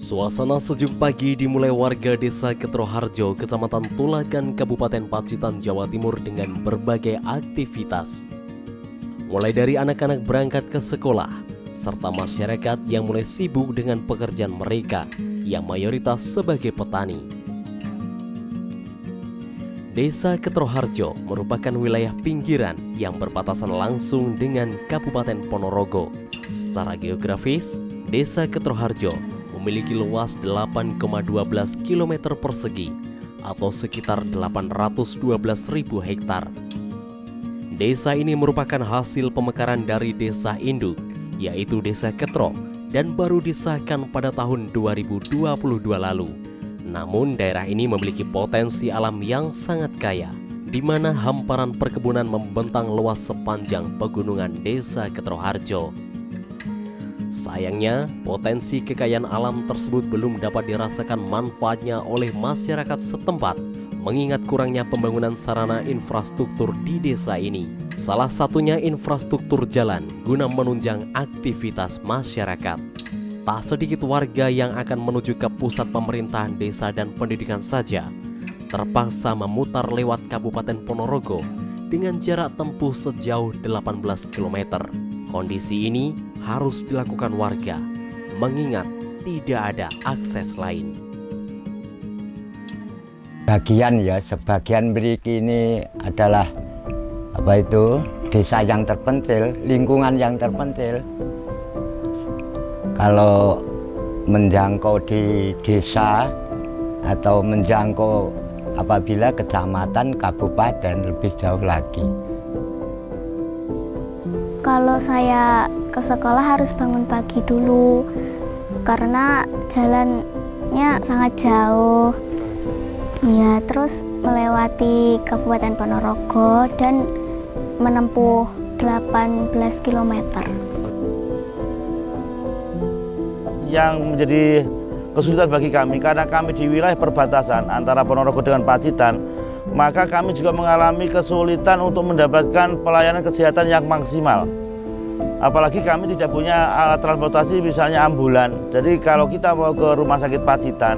Suasana sejuk pagi dimulai warga desa Ketroharjo, Kecamatan Tulagan, Kabupaten Pacitan, Jawa Timur dengan berbagai aktivitas. Mulai dari anak-anak berangkat ke sekolah, serta masyarakat yang mulai sibuk dengan pekerjaan mereka yang mayoritas sebagai petani. Desa Ketroharjo merupakan wilayah pinggiran yang berbatasan langsung dengan Kabupaten Ponorogo. Secara geografis, Desa Ketroharjo memiliki luas 8,12 km persegi atau sekitar 812.000 hektar. Desa ini merupakan hasil pemekaran dari desa induk, yaitu Desa Ketro, dan baru disahkan pada tahun 2022 lalu. Namun daerah ini memiliki potensi alam yang sangat kaya, di mana hamparan perkebunan membentang luas sepanjang pegunungan Desa Ketroharjo. Sayangnya, potensi kekayaan alam tersebut belum dapat dirasakan manfaatnya oleh masyarakat setempat, mengingat kurangnya pembangunan sarana infrastruktur di desa ini. Salah satunya infrastruktur jalan guna menunjang aktivitas masyarakat. Tak sedikit warga yang akan menuju ke pusat pemerintahan desa dan pendidikan saja terpaksa memutar lewat Kabupaten Ponorogo dengan jarak tempuh sejauh 18 km. Kondisi ini harus dilakukan warga, mengingat tidak ada akses lain. Sebagian mriki ini adalah desa yang terpencil, lingkungan yang terpencil. Kalau menjangkau di desa atau menjangkau apabila kecamatan, kabupaten lebih jauh lagi. Kalau saya ke sekolah harus bangun pagi dulu karena jalannya sangat jauh. Ya, terus melewati Kabupaten Ponorogo dan menempuh 18 km. Yang menjadi kesulitan bagi kami karena kami di wilayah perbatasan antara Ponorogo dengan Pacitan, maka kami juga mengalami kesulitan untuk mendapatkan pelayanan kesehatan yang maksimal. Apalagi kami tidak punya alat transportasi misalnya ambulan. Jadi kalau kita mau ke rumah sakit Pacitan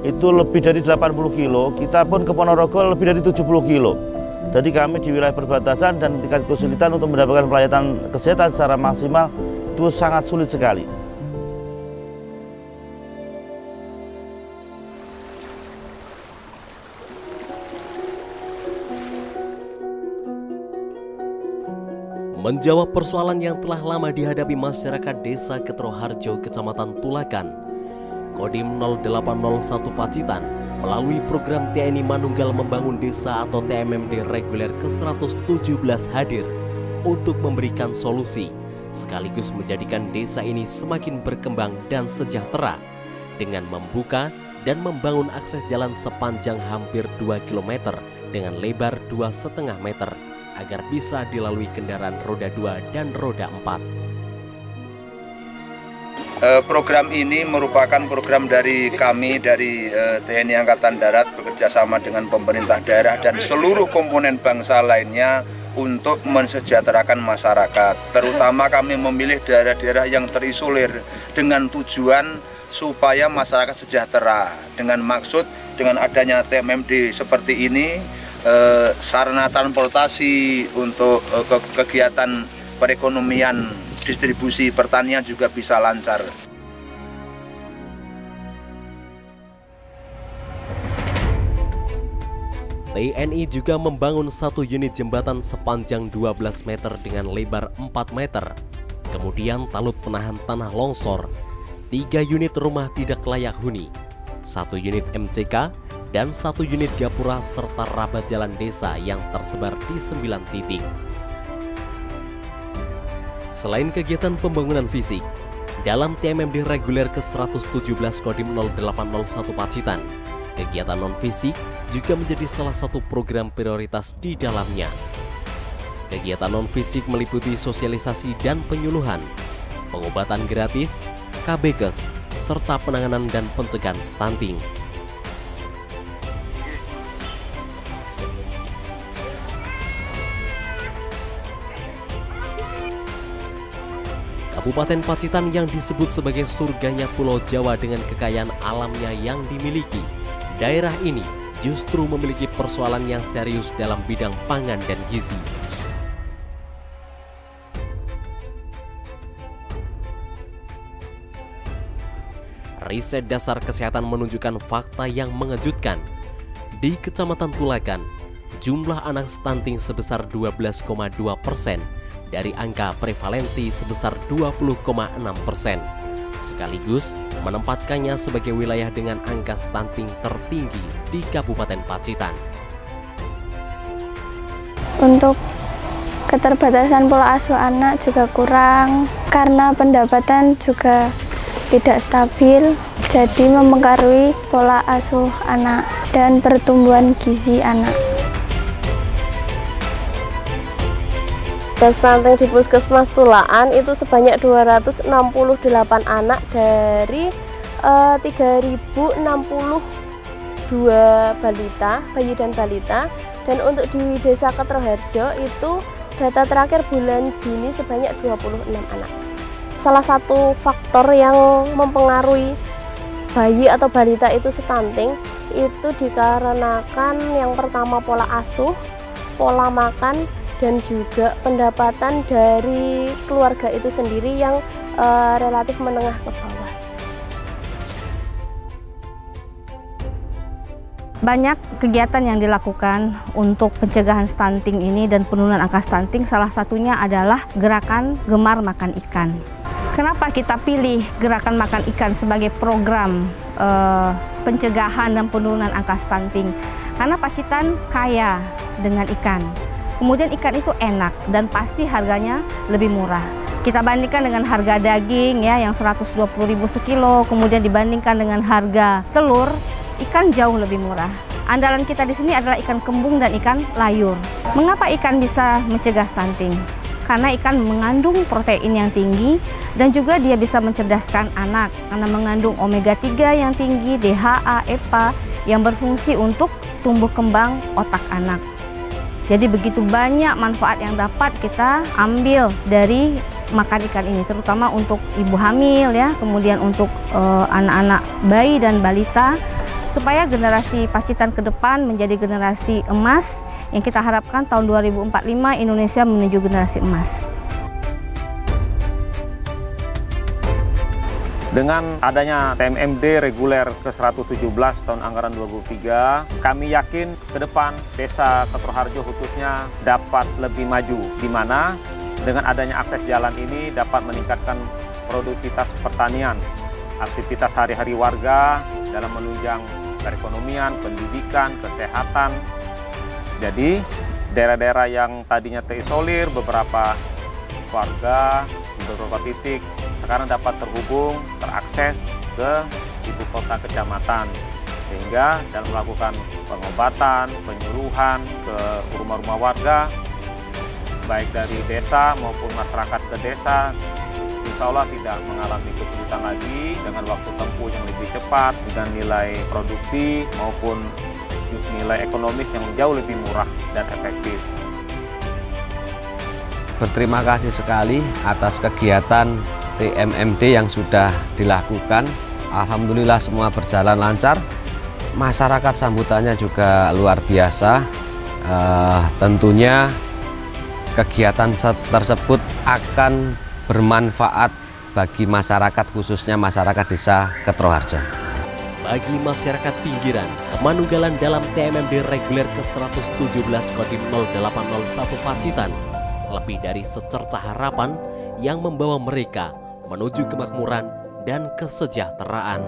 itu lebih dari 80 kilo, kita pun ke Ponorogo lebih dari 70 kilo. Jadi kami di wilayah perbatasan dan tingkat kesulitan untuk mendapatkan pelayanan kesehatan secara maksimal itu sangat sulit sekali. Menjawab persoalan yang telah lama dihadapi masyarakat Desa Ketroharjo, Kecamatan Tulagan, Kodim 0801 Pacitan melalui program TNI Manunggal Membangun Desa atau TMMD reguler ke-117 hadir untuk memberikan solusi sekaligus menjadikan desa ini semakin berkembang dan sejahtera dengan membuka dan membangun akses jalan sepanjang hampir 2 km dengan lebar 2,5 meter agar bisa dilalui kendaraan roda 2 dan roda 4. Program ini merupakan program dari kami dari TNI Angkatan Darat bekerjasama dengan pemerintah daerah dan seluruh komponen bangsa lainnya untuk mensejahterakan masyarakat. Terutama kami memilih daerah-daerah yang terisolir dengan tujuan supaya masyarakat sejahtera. Dengan maksud dengan adanya TMMD seperti ini, sarana transportasi untuk kegiatan perekonomian, distribusi pertanian juga bisa lancar. TNI juga membangun satu unit jembatan sepanjang 12 meter dengan lebar 4 meter. Kemudian talut penahan tanah longsor, 3 unit rumah tidak layak huni, 1 unit MCK, dan 1 unit gapura serta rabat jalan desa yang tersebar di 9 titik. Selain kegiatan pembangunan fisik, dalam TMMD reguler ke-117 Kodim 0801 Pacitan, kegiatan non-fisik juga menjadi salah satu program prioritas di dalamnya. Kegiatan non-fisik meliputi sosialisasi dan penyuluhan, pengobatan gratis, KBKes, serta penanganan dan pencegahan stunting. Kabupaten Pacitan yang disebut sebagai surganya Pulau Jawa dengan kekayaan alamnya yang dimiliki, daerah ini justru memiliki persoalan yang serius dalam bidang pangan dan gizi. Riset dasar kesehatan menunjukkan fakta yang mengejutkan. Di Kecamatan Tulakan, jumlah anak stunting sebesar 12,2% dari angka prevalensi sebesar 20,6%, sekaligus menempatkannya sebagai wilayah dengan angka stunting tertinggi di Kabupaten Pacitan. Untuk keterbatasan pola asuh anak juga kurang, karena pendapatan juga tidak stabil, jadi mempengaruhi pola asuh anak dan pertumbuhan gizi anak. Stunting di Puskesmas Tulaan itu sebanyak 268 anak dari 3.062 balita, bayi dan balita. Dan untuk di Desa Ketroharjo itu data terakhir bulan Juni sebanyak 26 anak. Salah satu faktor yang mempengaruhi bayi atau balita itu stunting itu dikarenakan yang pertama pola asuh, pola makan, dan juga pendapatan dari keluarga itu sendiri yang relatif menengah ke bawah. Banyak kegiatan yang dilakukan untuk pencegahan stunting ini dan penurunan angka stunting, salah satunya adalah gerakan Gemar Makan Ikan. Kenapa kita pilih gerakan makan ikan sebagai program pencegahan dan penurunan angka stunting? Karena Pacitan kaya dengan ikan. Kemudian ikan itu enak dan pasti harganya lebih murah. Kita bandingkan dengan harga daging ya yang 120.000 sekilo, kemudian dibandingkan dengan harga telur, ikan jauh lebih murah. Andalan kita di sini adalah ikan kembung dan ikan layur. Mengapa ikan bisa mencegah stunting? Karena ikan mengandung protein yang tinggi dan juga dia bisa mencerdaskan anak karena mengandung omega 3 yang tinggi, DHA, EPA yang berfungsi untuk tumbuh kembang otak anak. Jadi begitu banyak manfaat yang dapat kita ambil dari makan ikan ini, terutama untuk ibu hamil ya, kemudian untuk anak-anak bayi dan balita, supaya generasi Pacitan ke depan menjadi generasi emas yang kita harapkan tahun 2045 Indonesia menuju generasi emas. Dengan adanya TMMD reguler ke-117 tahun anggaran 2023, kami yakin ke depan Desa Ketroharjo khususnya dapat lebih maju, di mana dengan adanya akses jalan ini dapat meningkatkan produktivitas pertanian, aktivitas hari-hari warga dalam menunjang perekonomian, pendidikan, kesehatan. Jadi daerah-daerah yang tadinya terisolir, beberapa warga, beberapa titik, sekarang dapat terhubung, terakses ke ibu kota kecamatan, sehingga dalam melakukan pengobatan, penyuluhan ke rumah-rumah warga, baik dari desa maupun masyarakat ke desa, insya Allah tidak mengalami kesulitan lagi dengan waktu tempuh yang lebih cepat, dengan nilai produksi maupun nilai ekonomis yang jauh lebih murah dan efektif. Berterima kasih sekali atas kegiatan TMMD yang sudah dilakukan. Alhamdulillah semua berjalan lancar. Masyarakat sambutannya juga luar biasa. Tentunya kegiatan tersebut akan bermanfaat bagi masyarakat, khususnya masyarakat Desa Ketroharjo. Bagi masyarakat pinggiran, Manunggalan dalam TMMD reguler ke-117 Kodim 0801 Pacitan lebih dari secercah harapan yang membawa mereka menuju kemakmuran dan kesejahteraan.